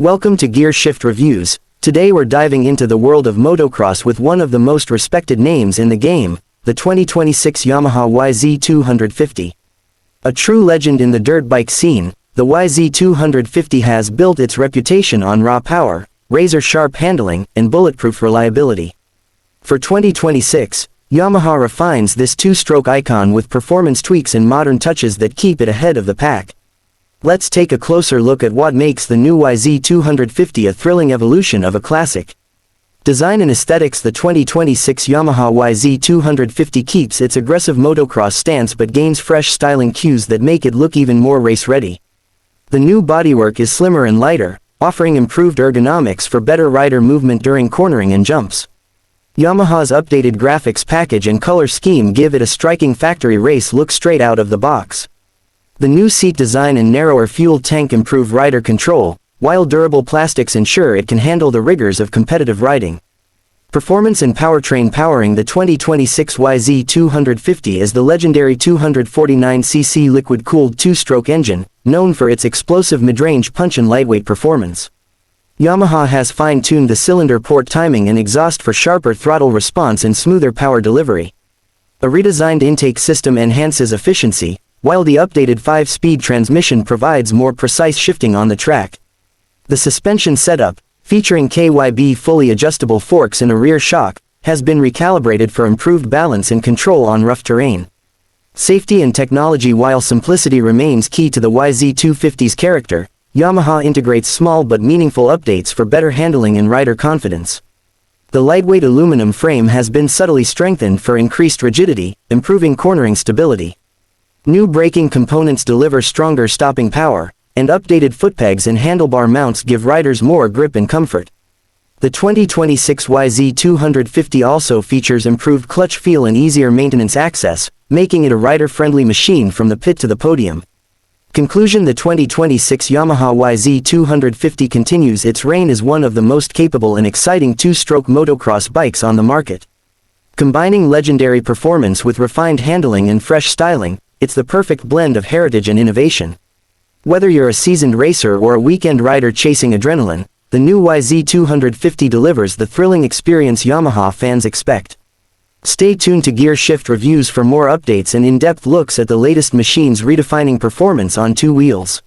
Welcome to Gear Shift Reviews. Today we're diving into the world of motocross with one of the most respected names in the game, the 2026 Yamaha YZ250. A true legend in the dirt bike scene, the YZ250 has built its reputation on raw power, razor-sharp handling, and bulletproof reliability. For 2026, Yamaha refines this two-stroke icon with performance tweaks and modern touches that keep it ahead of the pack. Let's take a closer look at what makes the new YZ250 a thrilling evolution of a classic. Design and aesthetics. The 2026 Yamaha YZ250 keeps its aggressive motocross stance but gains fresh styling cues that make it look even more race-ready. The new bodywork is slimmer and lighter, offering improved ergonomics for better rider movement during cornering and jumps. Yamaha's updated graphics package and color scheme give it a striking factory race look straight out of the box. The new seat design and narrower fuel tank improve rider control, while durable plastics ensure it can handle the rigors of competitive riding. Performance and powertrain. Powering the 2026 YZ250 is the legendary 249cc liquid-cooled two-stroke engine, known for its explosive mid-range punch and lightweight performance. Yamaha has fine-tuned the cylinder port timing and exhaust for sharper throttle response and smoother power delivery. A redesigned intake system enhances efficiency, while the updated 5-speed transmission provides more precise shifting on the track. The suspension setup, featuring KYB fully adjustable forks and a rear shock, has been recalibrated for improved balance and control on rough terrain. Safety and technology. While simplicity remains key to the YZ250's character, Yamaha integrates small but meaningful updates for better handling and rider confidence. The lightweight aluminum frame has been subtly strengthened for increased rigidity, improving cornering stability. New braking components deliver stronger stopping power, and updated footpegs and handlebar mounts give riders more grip and comfort. The 2026 YZ250 also features improved clutch feel and easier maintenance access, making it a rider-friendly machine from the pit to the podium. Conclusion. The 2026 Yamaha YZ250 continues its reign as one of the most capable and exciting two-stroke motocross bikes on the market. Combining legendary performance with refined handling and fresh styling, it's the perfect blend of heritage and innovation. Whether you're a seasoned racer or a weekend rider chasing adrenaline, the new YZ250 delivers the thrilling experience Yamaha fans expect. Stay tuned to Gear Shift Reviews for more updates and in-depth looks at the latest machines redefining performance on two wheels.